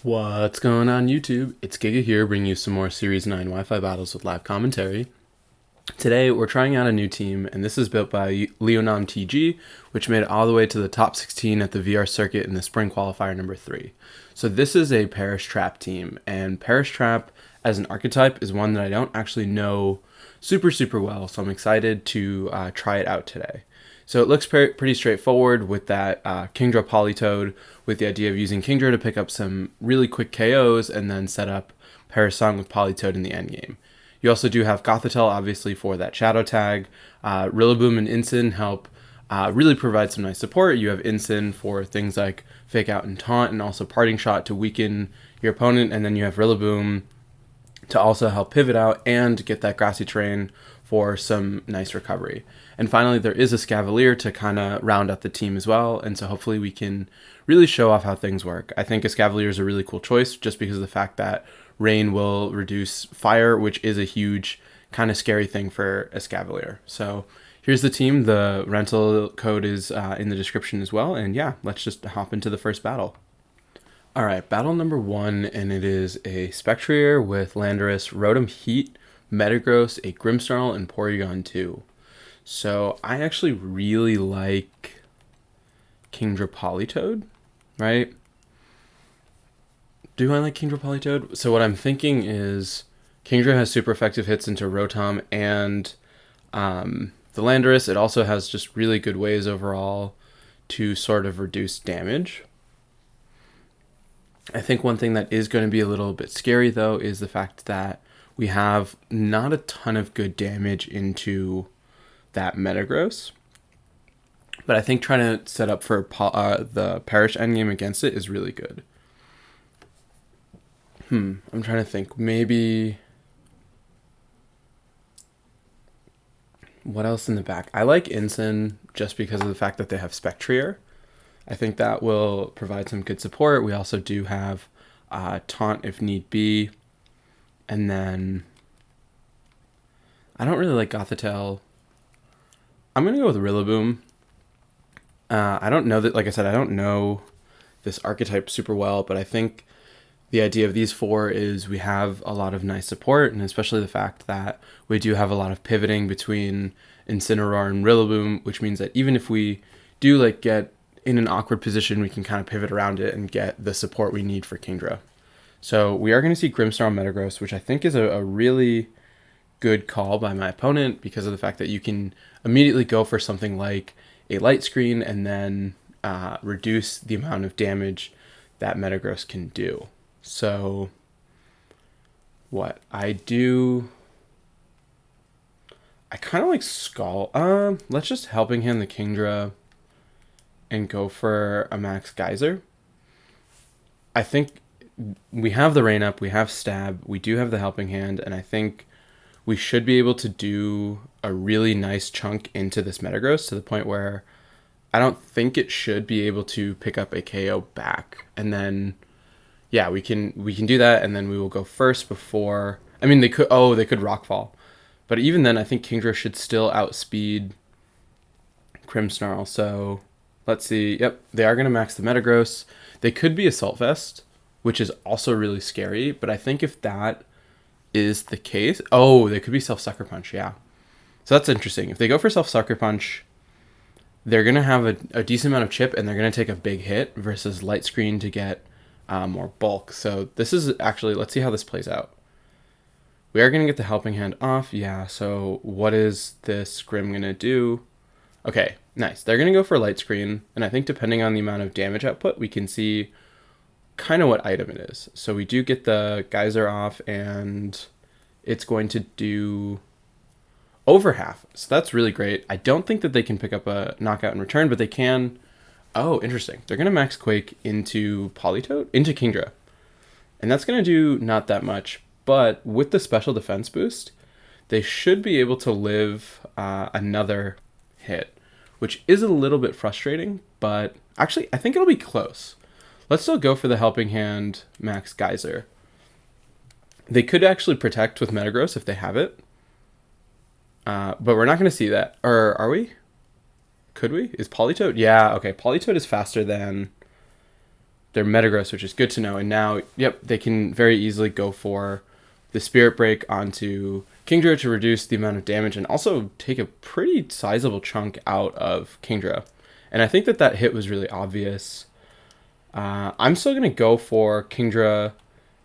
What's going on YouTube? It's Giga here bringing you some more Series 9 Wi-Fi battles with live commentary. Today we're trying out a new team, and this is built by Leonam TG, which made it all the way to the top 16 at the VR circuit in the spring qualifier number 3. So this is a Parish Trap team, and Parish Trap as an archetype is one that I don't actually know super well, so I'm excited to try it out today. So it looks pretty straightforward with that Kingdra Polytoad, with the idea of using Kingdra to pick up some really quick KOs and then set up Parasong with Polytoad in the endgame. You also do have Gothitelle, obviously, for that Shadow tag. Rillaboom and Incin help really provide some nice support. You have Incin for things like Fake Out and Taunt, and also Parting Shot to weaken your opponent, and then you have Rillaboom to also help pivot out and get that grassy terrain for some nice recovery. And finally, there is a Scavalier to kind of round out the team as well, and so hopefully we can really show off how things work. I think a Scavalier is a really cool choice just because of the fact that rain will reduce fire, which is a huge kind of scary thing for a Scavalier. So here's the team. The rental code is in the description as well, and yeah, let's just hop into the first battle. All right, battle number 1, and it is a Spectrier with Landorus, Rotom Heat, Metagross, a Grimmsnarl, and Porygon 2. So I actually really like Kingdra Polytoad, right? Do I like Kingdra Polytoad? So what I'm thinking is Kingdra has super effective hits into Rotom and the Landorus. It also has just really good ways overall to sort of reduce damage. I think one thing that is going to be a little bit scary, though, is the fact that we have not a ton of good damage into that Metagross. But I think trying to set up for the Parish endgame against it is really good. I'm trying to think. Maybe... what else in the back? I like Incin just because of the fact that they have Spectrier. I think that will provide some good support. We also do have Taunt if need be. And then I don't really like Gothitelle. I'm going to go with Rillaboom. I don't know that, like I said, I don't know this archetype super well, but I think the idea of these 4 is we have a lot of nice support, and especially the fact that we do have a lot of pivoting between Incineroar and Rillaboom, which means that even if we do like get in an awkward position, we can kind of pivot around it and get the support we need for Kingdra. So we are going to see Grimmsnarl Metagross, which I think is a really good call by my opponent because of the fact that you can immediately go for something like a light screen and then reduce the amount of damage that Metagross can do. So what I do, I kind of like Skull. Let's just Helping Hand the Kingdra and go for a Max Geyser. I think we have the Rain Up, we have Stab, we do have the Helping Hand, and I think we should be able to do a really nice chunk into this Metagross to the point where I don't think it should be able to pick up a KO back. And then, yeah, we can do that, and then we will go first before... I mean, they could Rockfall. But even then, I think Kingdra should still outspeed Grimmsnarl, so... let's see. Yep, they are going to max the Metagross. They could be Assault Vest, which is also really scary. But I think if that is the case... oh, they could be Self-Sucker Punch, yeah. So that's interesting. If they go for Self-Sucker Punch, they're going to have a decent amount of chip, and they're going to take a big hit versus Light Screen to get more bulk. So this is actually... let's see how this plays out. We are going to get the Helping Hand off. Yeah, so what is this Grimm going to do? Okay, nice. They're going to go for Light Screen, and I think depending on the amount of damage output, we can see kind of what item it is. So we do get the Geyser off, and it's going to do over half. So that's really great. I don't think that they can pick up a knockout in return, but they can... oh, interesting. They're going to Max Quake into Polytoad? Into Kingdra. And that's going to do not that much, but with the special defense boost, they should be able to live another hit, which is a little bit frustrating, but actually, I think it'll be close. Let's still go for the Helping Hand Max Geyser. They could actually protect with Metagross if they have it, but we're not going to see that. Or are we? Could we? Is Polytoad? Yeah, okay. Polytoad is faster than their Metagross, which is good to know. And now, yep, they can very easily go for the Spirit Break onto Kingdra to reduce the amount of damage and also take a pretty sizable chunk out of Kingdra. And I think that that hit was really obvious. I'm still going to go for Kingdra,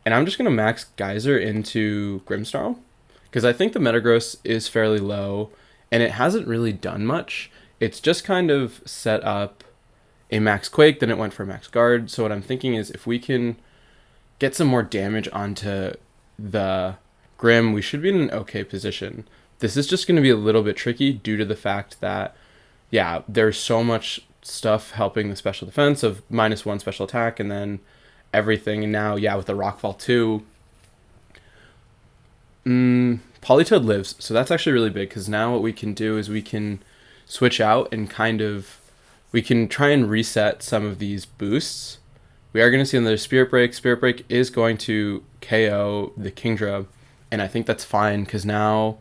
and I'm just going to max Geyser into Grimmsnarl, because I think the Metagross is fairly low, and it hasn't really done much. It's just kind of set up a max Quake, then it went for max Guard. So what I'm thinking is if we can get some more damage onto the Grim, we should be in an okay position. This is just going to be a little bit tricky due to the fact that, yeah, there's so much stuff helping the special defense of -1 special attack and then everything. And now, yeah, with the Rockfall 2, Politoed lives. So that's actually really big, because now what we can do is we can switch out and we can try and reset some of these boosts. We are going to see another Spirit Break. Spirit Break is going to KO the Kingdra, and I think that's fine, because now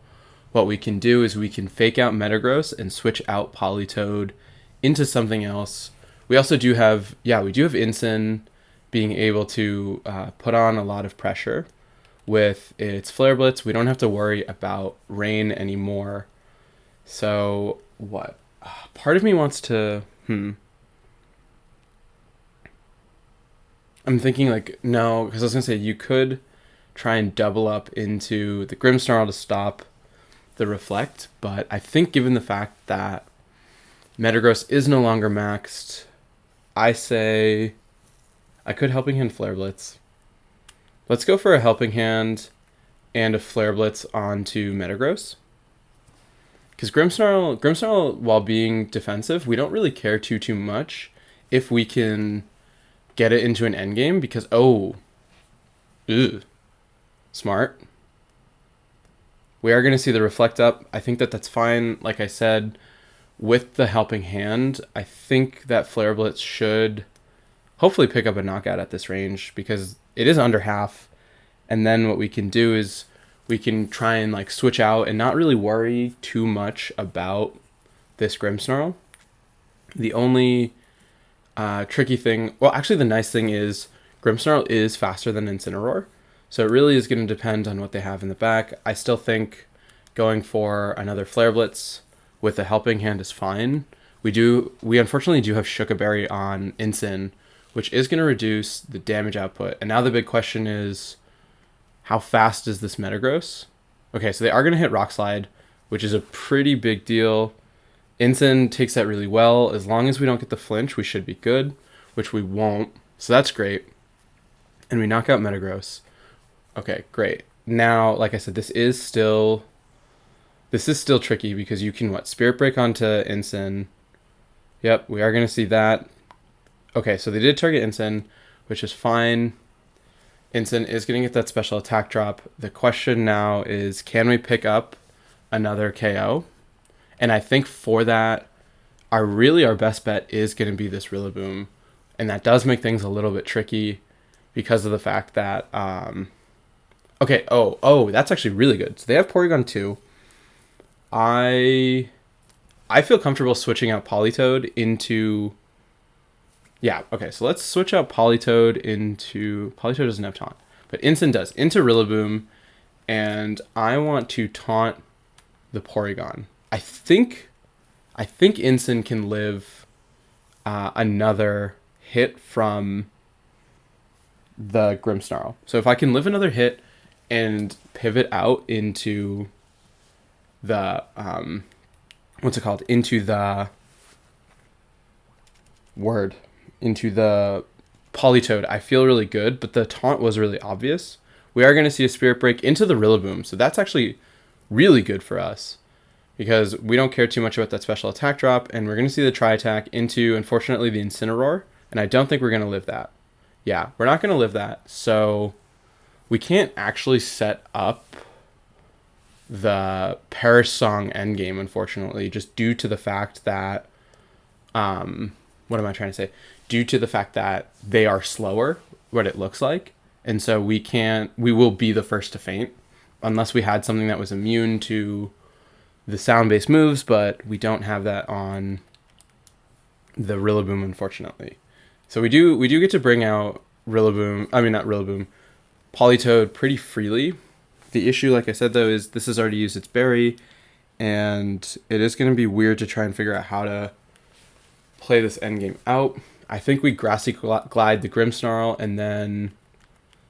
what we can do is we can fake out Metagross and switch out Politoed into something else. We also do have, we do have Incin being able to put on a lot of pressure with its Flare Blitz. We don't have to worry about rain anymore. So what? Part of me wants to, I'm thinking like, no, because I was going to say you could try and double up into the Grimmsnarl to stop the Reflect, but I think given the fact that Metagross is no longer maxed, I say I could Helping Hand Flare Blitz. Let's go for a Helping Hand and a Flare Blitz onto Metagross. Because Grimmsnarl, while being defensive, we don't really care too much if we can get it into an endgame, because, smart. We are going to see the Reflect up. I think that that's fine. Like I said, with the Helping Hand, I think that Flare Blitz should hopefully pick up a knockout at this range, because it is under half. And then what we can do is we can try and like switch out and not really worry too much about this Grimmsnarl. The only tricky thing, well, actually the nice thing is Grimmsnarl is faster than Incineroar. So it really is going to depend on what they have in the back. I still think going for another Flare Blitz with a Helping Hand is fine. We unfortunately do have Shukaberry on Incin, which is going to reduce the damage output. And now the big question is, how fast is this Metagross? Okay, so they are going to hit Rock Slide, which is a pretty big deal. Incin takes that really well. As long as we don't get the flinch, we should be good, which we won't. So that's great. And we knock out Metagross. Okay, great. Now, like I said, this is still tricky, because you can, Spirit Break onto Incin. Yep, we are going to see that. Okay, so they did target Incin, which is fine. Incin is going to get that special attack drop. The question now is, can we pick up another KO? And I think for that, our best bet is going to be this Rillaboom. And that does make things a little bit tricky because of the fact that, okay, that's actually really good. So they have Porygon 2. I feel comfortable switching out Politoed into, okay, so let's switch out Politoed into, Politoed doesn't have taunt, but Incin does, into Rillaboom, and I want to taunt the Porygon. I think Incin can live another hit from the Grimmsnarl. So if I can live another hit and pivot out into the, into the Politoed, I feel really good, but the taunt was really obvious. We are going to see a Spirit Break into the Rillaboom, so that's actually really good for us, because we don't care too much about that special attack drop, and we're going to see the Tri-Attack into, unfortunately, the Incineroar, and I don't think we're going to live that. Yeah, we're not going to live that, so we can't actually set up the Perish Song endgame, unfortunately, just due to the fact that, what am I trying to say? Due to the fact that they are slower, what it looks like, and so we will be the first to faint, unless we had something that was immune to the sound-based moves, but we don't have that on the Rillaboom, unfortunately. So we do get to bring out Rillaboom. I mean, not Rillaboom, Politoed pretty freely. The issue, like I said though, is this has already used its berry, and it is going to be weird to try and figure out how to play this endgame out. I think we Grassy Glide the Grimmsnarl and then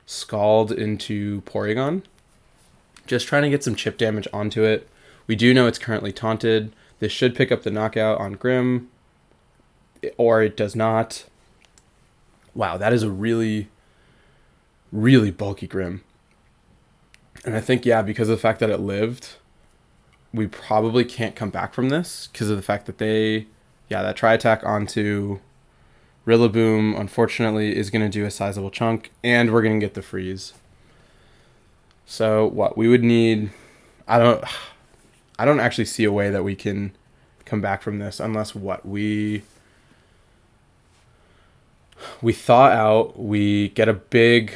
Scald into Porygon. Just trying to get some chip damage onto it. We do know it's currently taunted. This should pick up the knockout on Grimm, or it does not. Wow, that is a really, really bulky Grimm. And I think, yeah, because of the fact that it lived, we probably can't come back from this because of the fact that that tri-attack onto Rillaboom, unfortunately, is going to do a sizable chunk, and we're going to get the freeze. So what we would need, I don't actually see a way that we can come back from this unless we thaw out, we get a big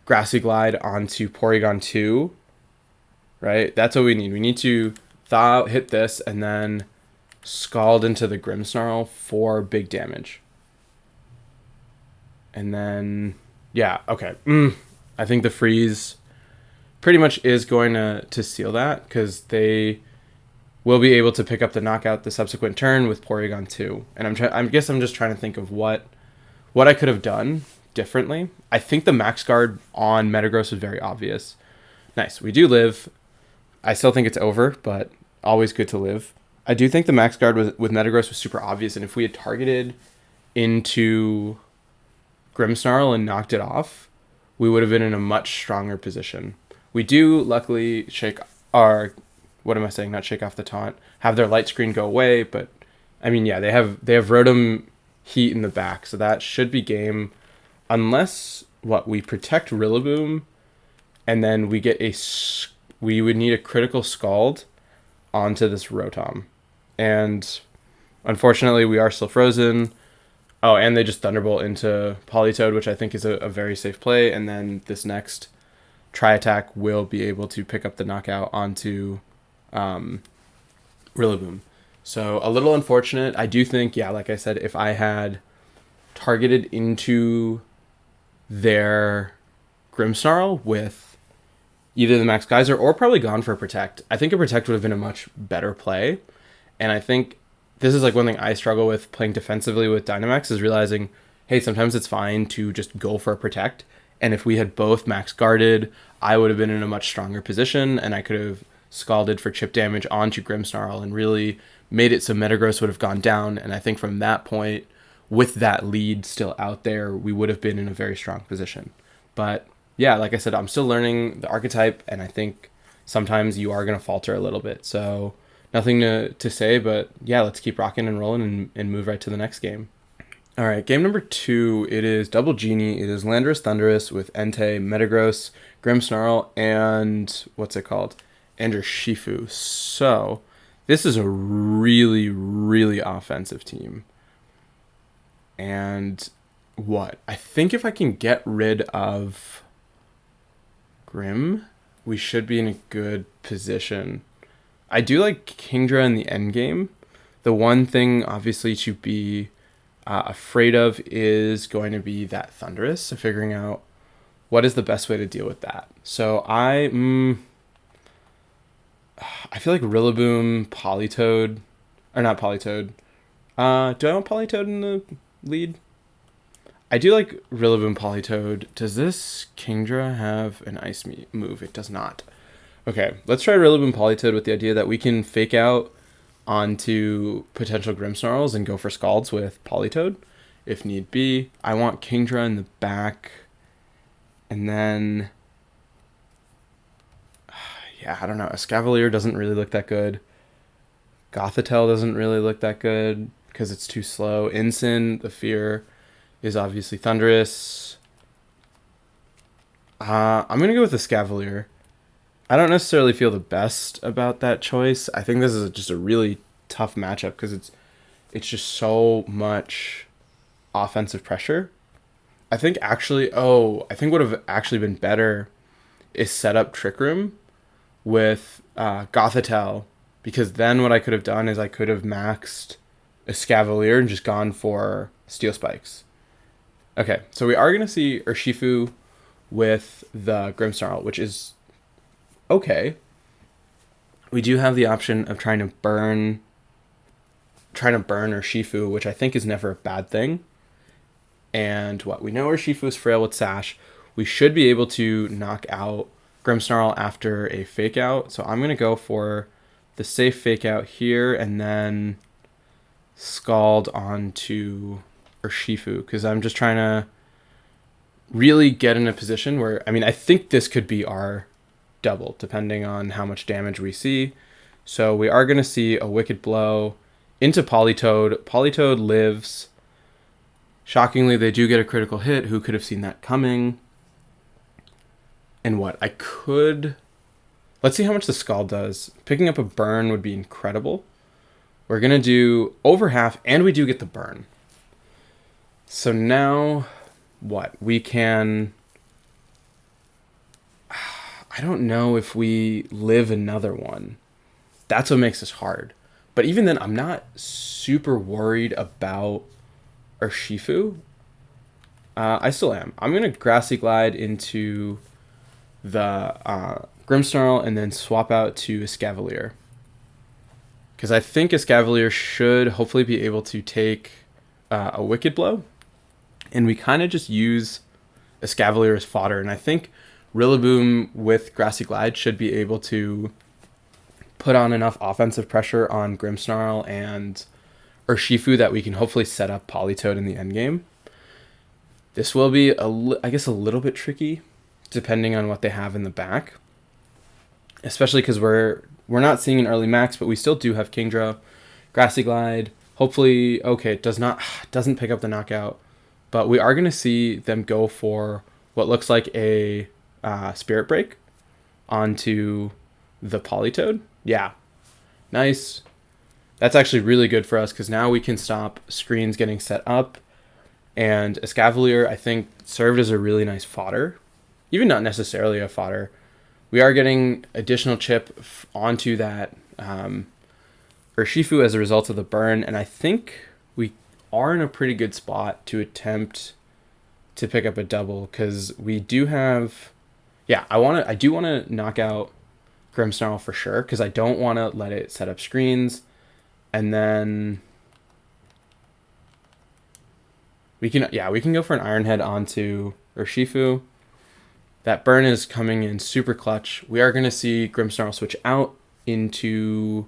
Grassy Glide onto Porygon 2, right? That's what we need. We need to thaw out, hit this, and then Scald into the Grimmsnarl for big damage. And then, yeah, okay. I think the freeze pretty much is going to seal that because they will be able to pick up the knockout the subsequent turn with Porygon 2. And I guess I'm just trying to think of what I could have done differently. I think the Max Guard on Metagross was very obvious. Nice. We do live. I still think it's over, but always good to live. I do think the Max Guard with Metagross was super obvious, and if we had targeted into Grimmsnarl and knocked it off, we would have been in a much stronger position. We do luckily shake our, what am I saying? Not shake off the taunt. Have their light screen go away, but I mean, yeah, they have Rotom Heat in the back, so that should be game. Unless we protect Rillaboom, and then we get we would need a critical Scald onto this Rotom, and unfortunately we are still frozen. Oh, and they just Thunderbolt into Politoed, which I think is a very safe play, and then this next tri-attack will be able to pick up the knockout onto Rillaboom. So a little unfortunate. I do think, yeah, like I said, if I had targeted into their Grimmsnarl with either the Max Geyser or probably gone for a Protect, I think a Protect would have been a much better play. And I think this is like one thing I struggle with playing defensively with Dynamax is realizing, hey, sometimes it's fine to just go for a Protect. And if we had both Max Guarded, I would have been in a much stronger position, and I could have Scalded for chip damage onto Grimmsnarl and really made it so Metagross would have gone down. And I think from that point, with that lead still out there, we would have been in a very strong position. But yeah, like I said, I'm still learning the archetype, and I think sometimes you are going to falter a little bit. So nothing to say, but yeah, let's keep rocking and rolling and move right to the next game. All right, game number 2, it is Double Genie. It is Landorus Thundurus with Entei, Metagross, Grimmsnarl, and what's it called? Shifu. So this is a really, really offensive team. And I think if I can get rid of Grimm, we should be in a good position. I do like Kingdra in the endgame. The one thing, obviously, to be afraid of is going to be that Thundurus. So figuring out what is the best way to deal with that. So I feel like Rillaboom, Politoed, or not Politoed. Do I want Politoed in the lead? I do like Rillaboom, Politoed. Does this Kingdra have an Ice move? It does not. Okay, let's try Rillaboom, Politoed with the idea that we can fake out onto potential Grimmsnarls and go for Scalds with Politoed if need be. I want Kingdra in the back. And then, yeah, I don't know. Escavalier doesn't really look that good. Gothitelle doesn't really look that good because it's too slow. Incin, the fear, is obviously Thundurus. I'm going to go with Escavalier. I don't necessarily feel the best about that choice. I think this is just a really tough matchup because it's just so much offensive pressure. I think would have actually been better is set up Trick Room with Gothitelle, because then what I could have done is I could have maxed Escavalier and just gone for Steel Spikes. Okay, so we are going to see Urshifu with the Grimmsnarl, which is okay. We do have the option of trying to burn Urshifu, which I think is never a bad thing. And what we know, Urshifu is frail with Sash. We should be able to knock out Grimmsnarl after a fake out. So I'm going to go for the safe fake out here and then Scald onto Urshifu because I'm just trying to really get in a position where, I mean, I think this could be our double depending on how much damage we see. So we are going to see a Wicked Blow into Politoed. Politoed lives. Shockingly, they do get a critical hit. Who could have seen that coming? And what? Let's see how much the Scald does. Picking up a burn would be incredible. We're going to do over half, and we do get the burn. So now, what? We can... I don't know if we live another one. That's what makes this hard. But even then, I'm not super worried about Urshifu. I still am. I'm going to Grassy Glide into the Grimmsnarl and then swap out to Escavalier. Because I think Escavalier should hopefully be able to take a Wicked Blow. And we kind of just use Escavalier as fodder. And I think Rillaboom with Grassy Glide should be able to put on enough offensive pressure on Grimmsnarl and Urshifu that we can hopefully set up Politoed in the endgame. This will be, I guess, a little bit tricky depending on what they have in the back. Especially because we're not seeing an early max, but we still do have Kingdra, Grassy Glide. Hopefully, okay, it doesn't pick up the knockout. But we are going to see them go for what looks like a Spirit Break onto the Politoed. Yeah, nice. That's actually really good for us because now we can stop screens getting set up. And Escavalier, I think, served as a really nice fodder. Even not necessarily a fodder. We are getting additional chip onto that Urshifu as a result of the burn. And I think we are in a pretty good spot to attempt to pick up a double because we do have... Yeah, I do want to knock out Grimmsnarl for sure because I don't want to let it set up screens. And then we can go for an Iron Head onto Urshifu. That burn is coming in super clutch. We are going to see Grimmsnarl switch out into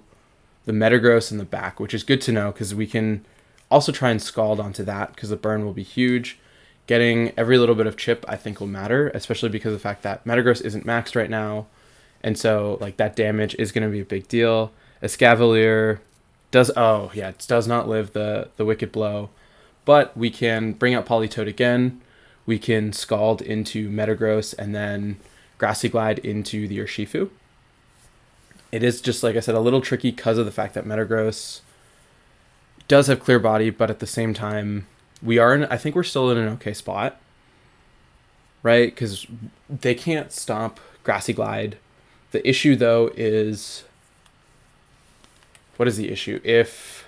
the Metagross in the back, which is good to know because we can also try and Scald onto that because the burn will be huge. Getting every little bit of chip I think will matter, especially because of the fact that Metagross isn't maxed right now. And so like that damage is going to be a big deal. Escavalier does not live the Wicked Blow, but we can bring out Politoed again. We can Scald into Metagross and then Grassy Glide into the Urshifu. It is just, like I said, a little tricky because of the fact that Metagross does have Clear Body, but at the same time, I think we're still in an okay spot, right? Because they can't stop Grassy Glide. The issue, though, is... What is the issue? If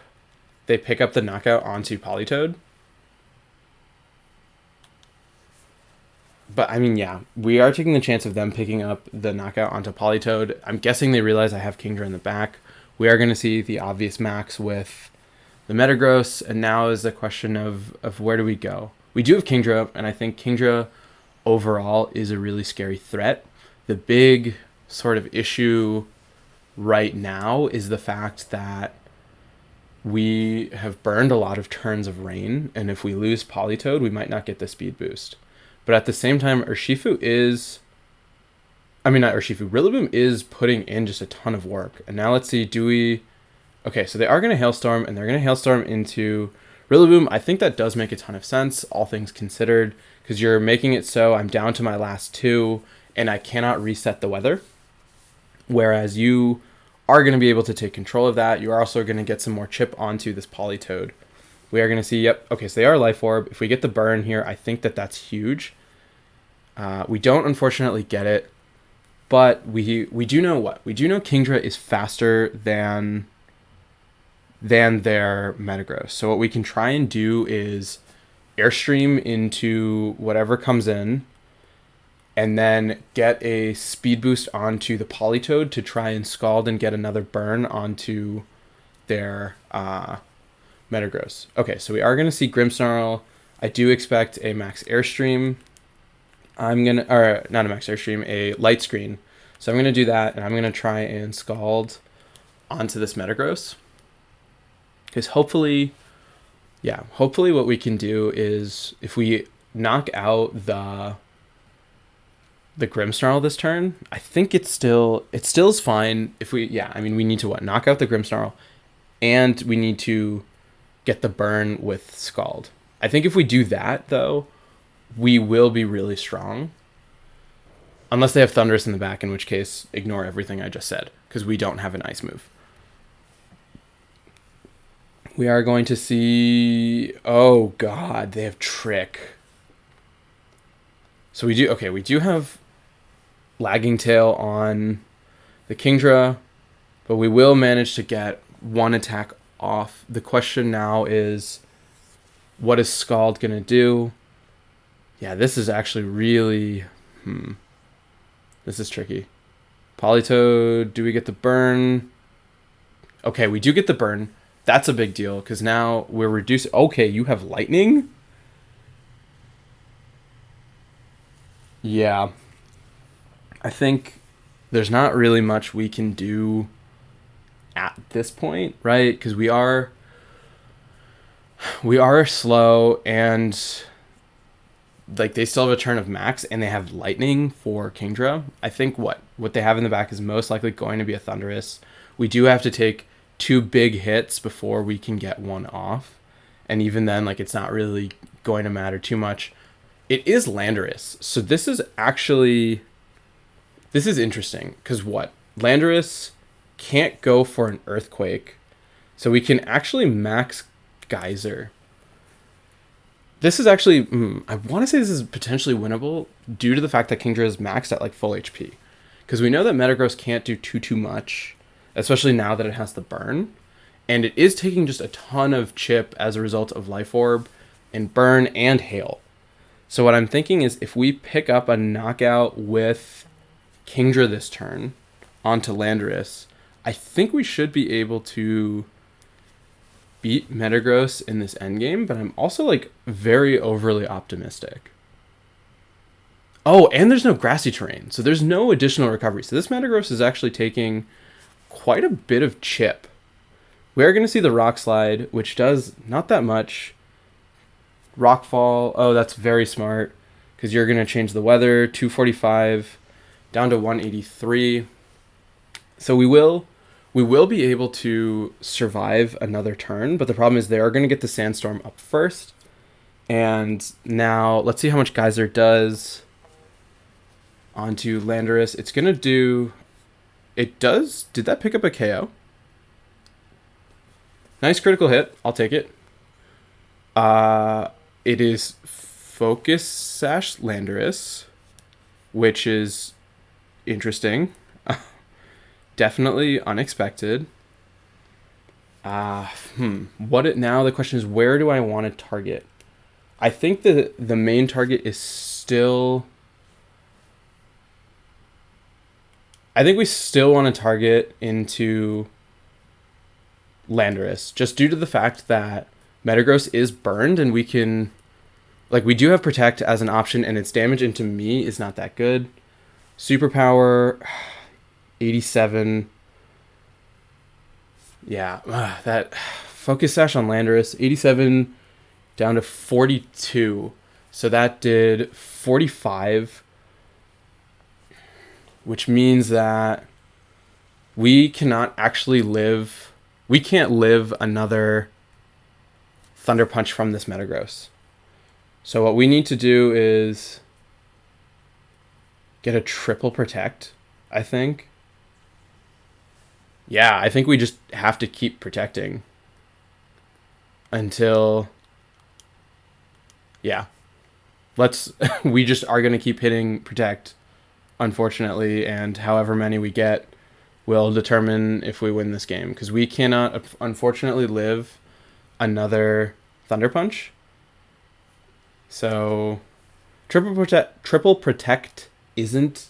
they pick up the knockout onto Politoed. But, I mean, yeah, we are taking the chance of them picking up the knockout onto Politoed. I'm guessing they realize I have Kingdra in the back. We are going to see the obvious max with the Metagross, and now is the question of where do we go? We do have Kingdra, and I think Kingdra overall is a really scary threat. The big sort of issue right now is the fact that we have burned a lot of turns of rain, and if we lose Politoed, we might not get the speed boost. But at the same time, Rillaboom is putting in just a ton of work. And now let's see, okay, so they are going to Hailstorm, and they're going to Hailstorm into Rillaboom. I think that does make a ton of sense, all things considered, because you're making it so I'm down to my last two, and I cannot reset the weather. Whereas you are going to be able to take control of that. You are also going to get some more chip onto this Politoed. We are going to see, okay, so they are Life Orb. If we get the burn here, I think that's huge. We don't, unfortunately, get it. But we do know what? We do know Kingdra is faster than their Metagross. So what we can try and do is Airstream into whatever comes in, and then get a speed boost onto the Polytoad to try and scald and get another burn onto their Metagross. Okay, so we are going to see Grimmsnarl. I do expect a max Airstream. Or not a max Airstream, a Light Screen. So I'm going to do that, and I'm going to try and scald onto this Metagross. Because hopefully what we can do is if we knock out the Grimmsnarl this turn, I think it still is fine. If we we need to knock out the Grimmsnarl, and we need to get the burn with Scald. I think if we do that though, we will be really strong. Unless they have Thundurus in the back, in which case ignore everything I just said, because we don't have an ice move. We are going to see... Oh, God. They have Trick. So we do have Lagging Tail on the Kingdra, but we will manage to get one attack off. The question now is, what is Scald going to do? Yeah, this is actually really... This is tricky. Politoed, do we get the burn? Okay, we do get the burn. That's a big deal, because now we're reducing... Okay, you have lightning? Yeah. I think there's not really much we can do at this point, right? Because we are slow, and like they still have a turn of max, and they have lightning for Kingdra. I think what they have in the back is most likely going to be a Thundurus. We do have to take 2 big hits before we can get one off, and even then, like, it's not really going to matter too much. It is Landorus, so this is interesting, because Landorus can't go for an Earthquake, so we can actually max Geyser. This is actually, I want to say this is potentially winnable due to the fact that Kingdra is maxed at like full HP, because we know that Metagross can't do too much, especially now that it has the burn, and it is taking just a ton of chip as a result of Life Orb and burn and hail. So what I'm thinking is if we pick up a knockout with Kingdra this turn onto Landorus, I think we should be able to beat Metagross in this endgame, but I'm also like very overly optimistic. Oh, and there's no grassy terrain, so there's no additional recovery. So this Metagross is actually taking quite a bit of chip. We are going to see the Rock Slide, which does not that much. Rockfall, oh, that's very smart, because you're going to change the weather, 245 down to 183. So we will be able to survive another turn, but the problem is they are going to get the Sandstorm up first. And now let's see how much Geyser does onto Landorus. It's going to do... It does... Did that pick up a KO? Nice critical hit. I'll take it. It is Focus Sash Landorus, which is interesting. Definitely unexpected. Now the question is, where do I want to target? I think the main target is still... I think we still want to target into Landorus, just due to the fact that Metagross is burned, and we can... Like, we do have Protect as an option, and its damage into me is not that good. Superpower... 87. Yeah, that Focus Sash on Landorus, 87 down to 42. So that did 45, which means that we cannot actually live... We can't live another Thunder Punch from this Metagross. So what we need to do is get a triple Protect, I think. Yeah, I think we just have to keep protecting until... Yeah. We just are going to keep hitting Protect, unfortunately, and however many we get will determine if we win this game, because we cannot, unfortunately, live another Thunder Punch. So triple protect isn't,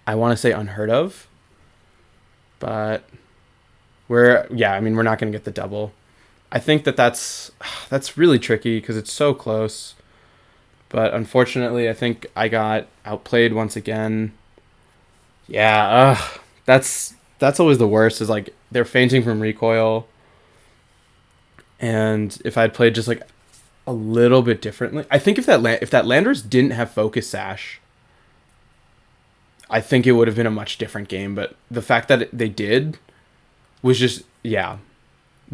I want to say, unheard of, but we're not going to get the double. I think that's really tricky because it's so close. But unfortunately, I think I got outplayed once again. Yeah, that's always the worst. Is like they're fainting from recoil, and if I'd played just like a little bit differently, I think if that Landers didn't have focus sash, I think it would have been a much different game. But the fact that they did was just, yeah.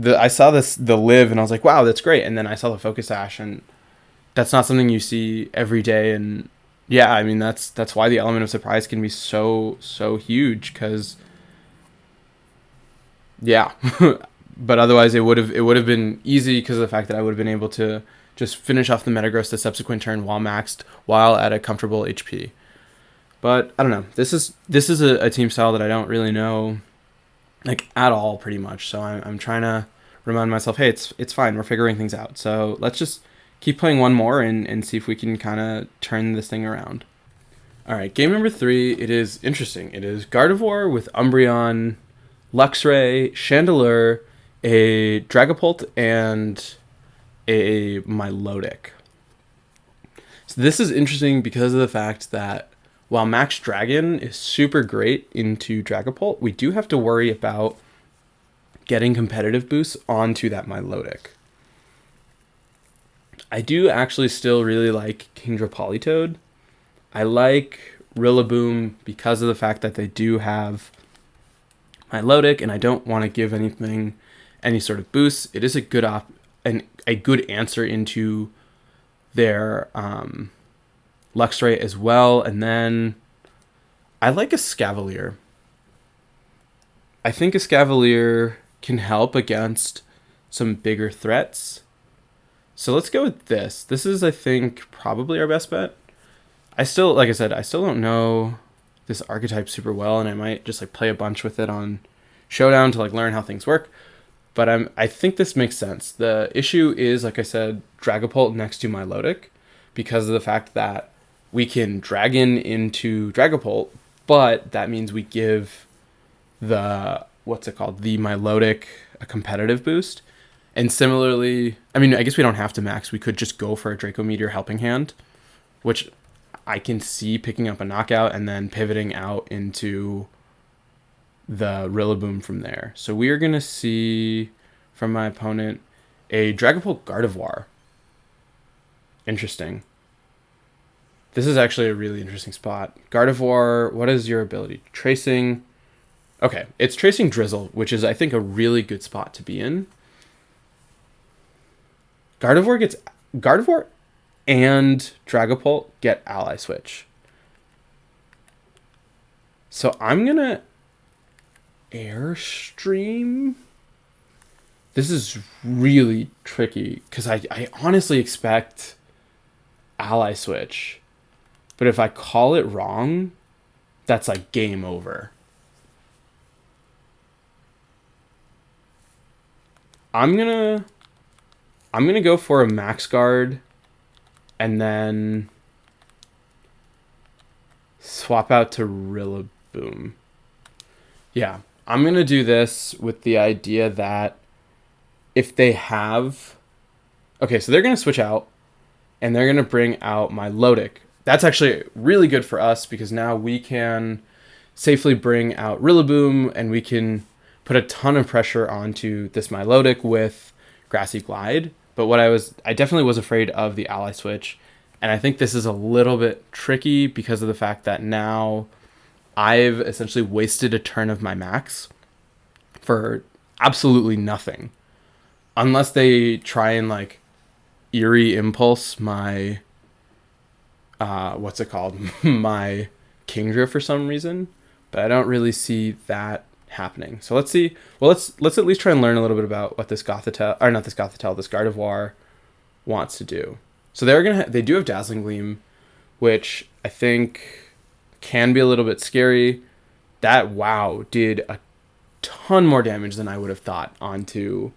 I saw the live and I was like, wow, that's great. And then I saw the focus sash, and that's not something you see every day. And yeah, I mean that's why the element of surprise can be so huge, because yeah. But otherwise it would have been easy because of the fact that I would have been able to just finish off the Metagross the subsequent turn while maxed, while at a comfortable HP. But I don't know. This is a team style that I don't really know like at all, pretty much. So I'm trying to remind myself, hey, it's fine. We're figuring things out. So let's just keep playing one more and see if we can kind of turn this thing around. All right, game number 3. It is interesting. It is Gardevoir with Umbreon, Luxray, Chandelure, a Dragapult, and a Milotic. So this is interesting because of the fact that while Max Dragon is super great into Dragapult, we do have to worry about getting competitive boosts onto that Milotic. I do actually still really like Kingdra Politoed. I like Rillaboom because of the fact that they do have Milotic, and I don't want to give anything any sort of boosts. It is a good a good answer into their Luxray as well. And then I like a Scavalier. I think a Scavalier can help against some bigger threats. So let's go with this. This is, I think, probably our best bet. Like I said, I still don't know this archetype super well, and I might just like play a bunch with it on Showdown to like learn how things work. But I think this makes sense. The issue is, like I said, Dragapult next to Milotic, because of the fact that we can Dragon into Dragapult, but that means we give the Milotic a competitive boost. And similarly, I mean, I guess we don't have to max. We could just go for a Draco Meteor Helping Hand, which I can see picking up a knockout and then pivoting out into the Rillaboom from there. So we are going to see from my opponent a Dragapult Gardevoir. Interesting. This is actually a really interesting spot. Gardevoir, what is your ability? Tracing. Okay, it's Tracing Drizzle, which is, I think, a really good spot to be in. Gardevoir and Dragapult get Ally Switch. So I'm going to Airstream. This is really tricky because I honestly expect Ally Switch. But if I call it wrong, that's like game over. I'm gonna go for a Max Guard and then swap out to Rillaboom. Yeah, I'm gonna do this with the idea that if they have, okay, so they're gonna switch out and they're gonna bring out Milotic. That's actually really good for us because now we can safely bring out Rillaboom and we can put a ton of pressure onto this Milotic with Grassy Glide. But I definitely was afraid of the Ally Switch. And I think this is a little bit tricky because of the fact that now I've essentially wasted a turn of my max for absolutely nothing. Unless they try and like Eerie Impulse my my Kingdra for some reason, but I don't really see that happening. So let's see. Well, let's at least try and learn a little bit about what this Gardevoir wants to do. So they do have Dazzling Gleam, which I think can be a little bit scary. That wow did a ton more damage than I would have thought onto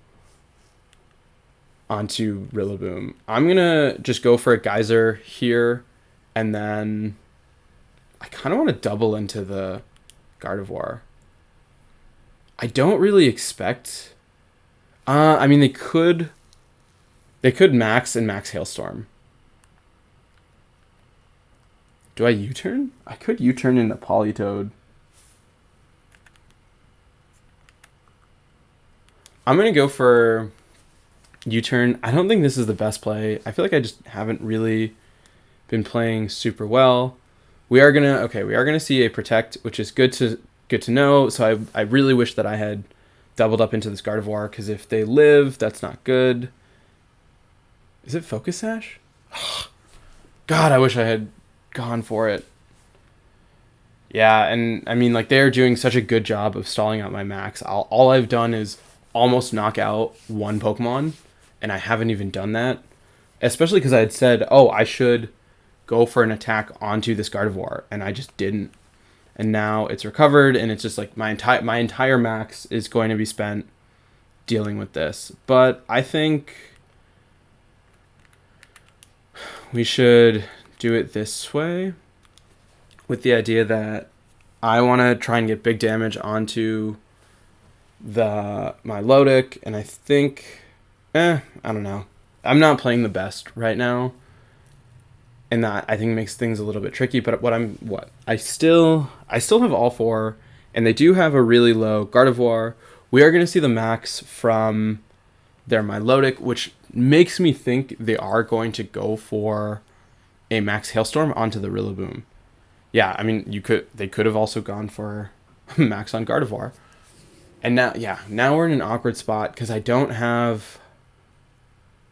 onto Rillaboom. I'm going to just go for a Geyser here, and then I kind of want to double into the Gardevoir. I don't really expect... I mean, they could max and max Hailstorm. Do I U-turn? I could U-turn into Politoed. I'm going to go for U-turn. I don't think this is the best play. I feel like I just haven't really been playing super well. We are gonna see a Protect, which is good to know. So I really wish that I had doubled up into this Gardevoir, because if they live, that's not good. Is it Focus Sash? God, I wish I had gone for it. Yeah, and I mean, like, they're doing such a good job of stalling out my max. All I've done is almost knock out one Pokemon, and I haven't even done that. Especially because I had said, oh, I should go for an attack onto this Gardevoir, and I just didn't. And now it's recovered, and it's just like my entire max is going to be spent dealing with this. But I think we should do it this way, with the idea that I want to try and get big damage onto my Lodic, and I think, I don't know. I'm not playing the best right now, and that I think makes things a little bit tricky. But I still have all four, and they do have a really low Gardevoir. We are going to see the max from their Milotic, which makes me think they are going to go for a max Hailstorm onto the Rillaboom. Yeah, I mean, they could have also gone for max on Gardevoir. And now we're in an awkward spot because I don't have...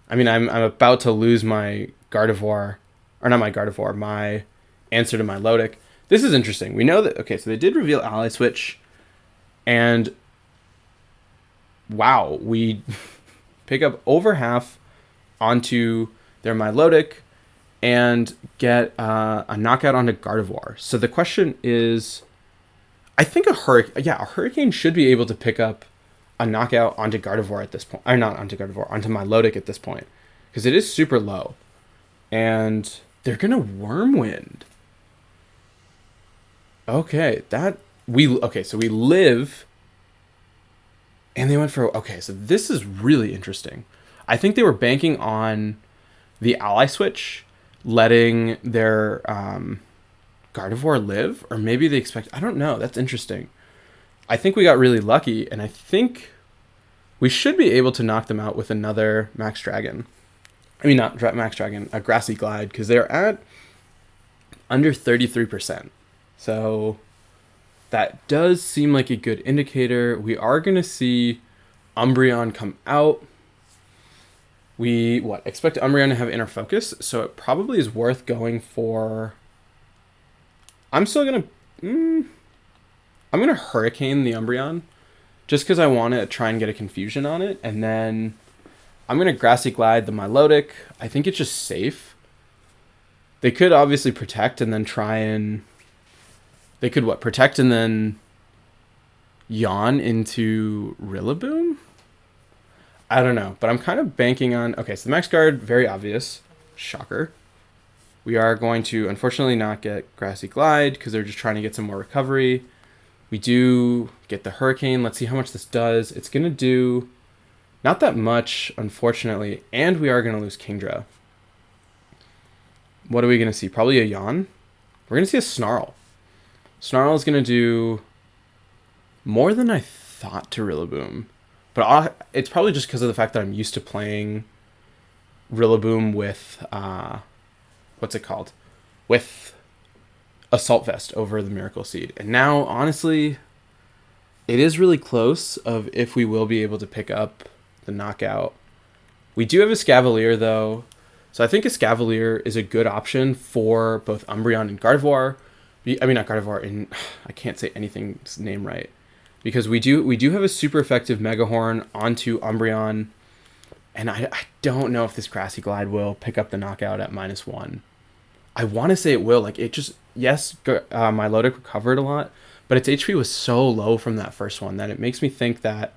I mean, I'm about to lose my Gardevoir, or not my Gardevoir, my answer to my Lodic. This is interesting. We know that, okay, so they did reveal Ally Switch, and wow, we pick up over half onto their Milotic and get a knockout onto Gardevoir. So the question is, I think a Hurricane should be able to pick up a knockout onto Gardevoir at this point. Or not onto Gardevoir, onto Milotic at this point. Because it is super low. And they're going to Wormwind. Okay, so we live, and they went for... Okay, so this is really interesting. I think they were banking on the Ally Switch letting their Gardevoir live, or maybe they expect... I don't know, that's interesting. I think we got really lucky, and I think we should be able to knock them out with another Max Dragon. I mean, not Max Dragon, a Grassy Glide, because they're at under 33%. So that does seem like a good indicator. We are going to see Umbreon come out. We expect Umbreon to have Inner Focus, so it probably is worth going for... I'm going to Hurricane the Umbreon, just because I want to try and get a confusion on it, and then I'm going to Grassy Glide the Milotic. I think it's just safe. They could obviously Protect and then try and... They could Protect and then Yawn into Rillaboom? I don't know, but I'm kind of banking on... Okay, so the Max Guard, very obvious. Shocker. We are going to, unfortunately, not get Grassy Glide, because they're just trying to get some more recovery. We do get the Hurricane. Let's see how much this does. It's going to do not that much, unfortunately, and we are going to lose Kingdra. What are we going to see? Probably a Yawn? We're going to see a Snarl. Snarl is going to do more than I thought to Rillaboom. But it's probably just because of the fact that I'm used to playing Rillaboom with, what's it called? With Assault Vest over the Miracle Seed. And now, honestly, it is really close of if we will be able to pick up the knockout. We do have a Scavalier, though. So I think a Scavalier is a good option for both Umbreon and Gardevoir. I mean, not Gardevoir, I can't say anything's name right. Because we do have a super effective Mega Horn onto Umbreon. And I don't know if this Grassy Glide will pick up the knockout at -1. I want to say it will. Like, it just... Yes, Milotic recovered a lot, but its HP was so low from that first one that it makes me think that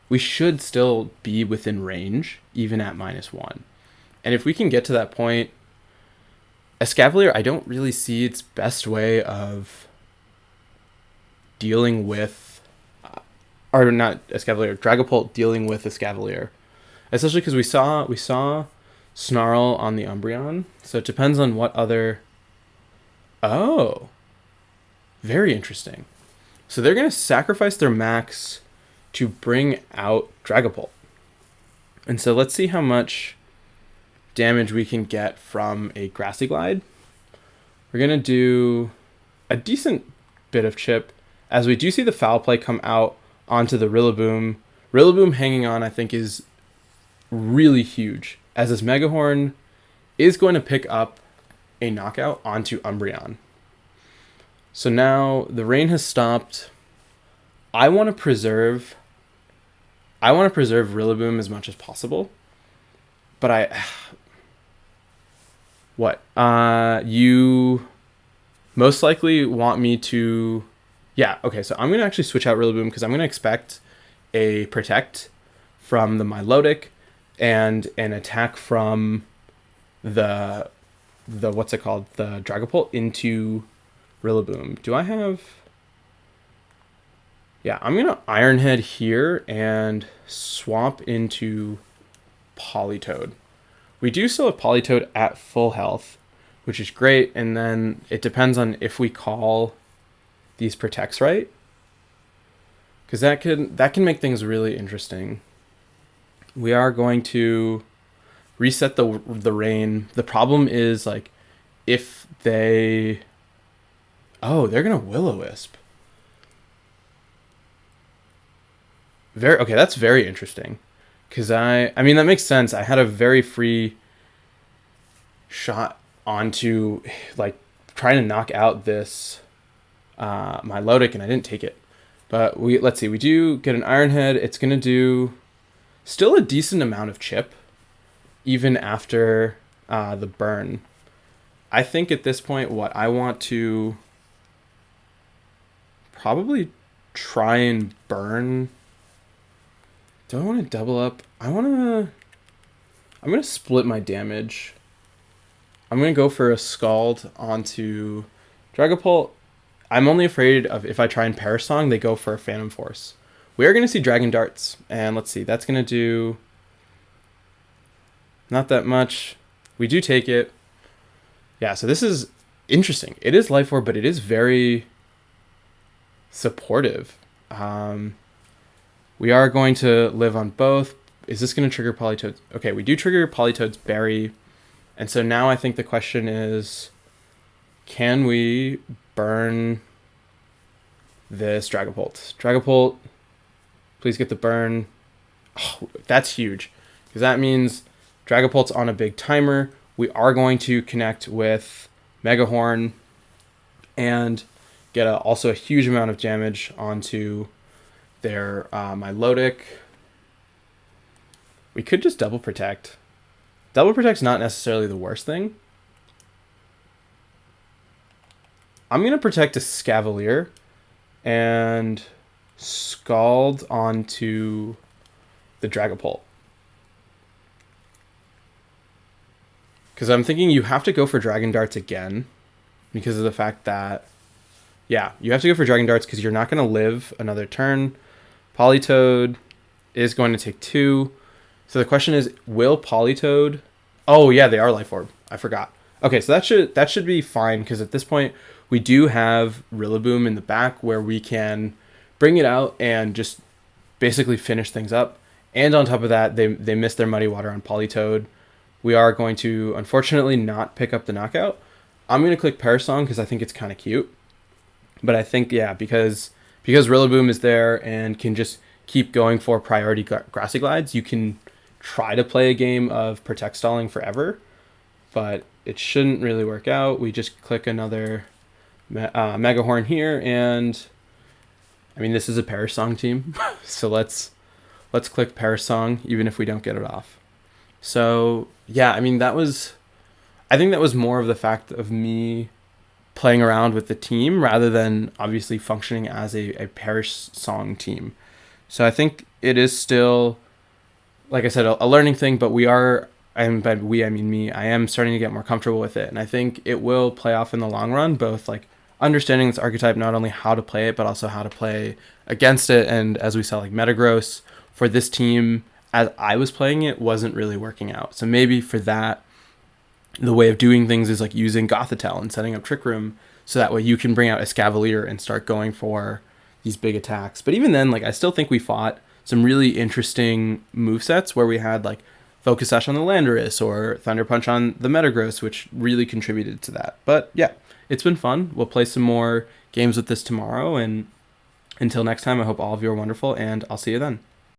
we should still be within range, even at -1. And if we can get to that point, Escavalier, I don't really see its best way of dealing with, or not Escavalier, Dragapult dealing with Escavalier. Especially because we saw Snarl on the Umbreon, so it depends on what other... Oh, very interesting. So they're going to sacrifice their max to bring out Dragapult. And so let's see how much damage we can get from a Grassy Glide. We're going to do a decent bit of chip, as we do see the Foul Play come out onto the Rillaboom. Rillaboom hanging on, I think, is really huge, as this Megahorn is going to pick up a knockout onto Umbreon. So now the rain has stopped. I want to preserve Rillaboom as much as possible. But what? You most likely want me to... Yeah, okay, so I'm going to actually switch out Rillaboom because I'm going to expect a Protect from the Milotic and an attack from the what's it called? The Dragapult into Rillaboom. Do I have... Yeah, I'm going to Iron Head here and swap into Politoed. We do still have Politoed at full health, which is great, and then it depends on if we call these Protects right, because that can make things really interesting. We are going to reset the rain. The problem is, like, if they... Oh, they're going to Will-O-Wisp. Okay, that's very interesting. Because I mean, that makes sense. I had a very free shot onto, like, trying to knock out this Milotic, and I didn't take it. But let's see. We do get an Iron Head. It's going to do still a decent amount of chip, even after the burn. I think at this point, what I want to probably try and burn... Do I want to double up? I'm going to split my damage. I'm going to go for a Scald onto Dragapult. I'm only afraid of if I try and Parasong, they go for a Phantom Force. We are going to see Dragon Darts. And let's see, that's going to do not that much. We do take it. Yeah, so this is interesting. It is Life Orb, but it is very supportive. We are going to live on both. Is this going to trigger Politoed's? Okay, we do trigger Politoed's Berry. And so now I think the question is, can we burn this Dragapult? Dragapult, please get the burn. Oh, that's huge, because that means Dragapult's on a big timer. We are going to connect with Megahorn and get also a huge amount of damage onto their Milotic. We could just double protect. Double protect's not necessarily the worst thing. I'm going to protect a Scavalier and Scald onto the Dragapult. Because I'm thinking you have to go for Dragon Darts again, because of the fact that, yeah, you have to go for Dragon Darts because you're not going to live another turn. Politoed is going to take 2. So the question is, will Politoed... Oh, yeah, they are Life Orb. I forgot. Okay, so that should be fine, because at this point, we do have Rillaboom in the back where we can bring it out and just basically finish things up. And on top of that, they missed their Muddy Water on Politoed. We are going to, unfortunately, not pick up the knockout. I'm going to click Parasong because I think it's kind of cute. But I think, yeah, because Rillaboom is there and can just keep going for priority Grassy Glides, you can try to play a game of Protect Stalling forever, but it shouldn't really work out. We just click another Megahorn here, and I mean, this is a Parasong team, so let's click Parasong even if we don't get it off. So yeah, I mean, I think that was more of the fact of me playing around with the team rather than obviously functioning as a Parasong team. So I think it is still, like I said, a learning thing, but and by we I mean me, I am starting to get more comfortable with it, and I think it will play off in the long run, both like understanding this archetype, not only how to play it, but also how to play against it. And as we saw, like Metagross for this team, as I was playing it, wasn't really working out. So maybe for that, the way of doing things is like using Gothitelle and setting up Trick Room, so that way you can bring out Escavalier and start going for these big attacks. But even then, like I still think we fought some really interesting movesets where we had like Focus Sash on the Landorus or Thunder Punch on the Metagross, which really contributed to that. But yeah, it's been fun. We'll play some more games with this tomorrow, and until next time, I hope all of you are wonderful, and I'll see you then.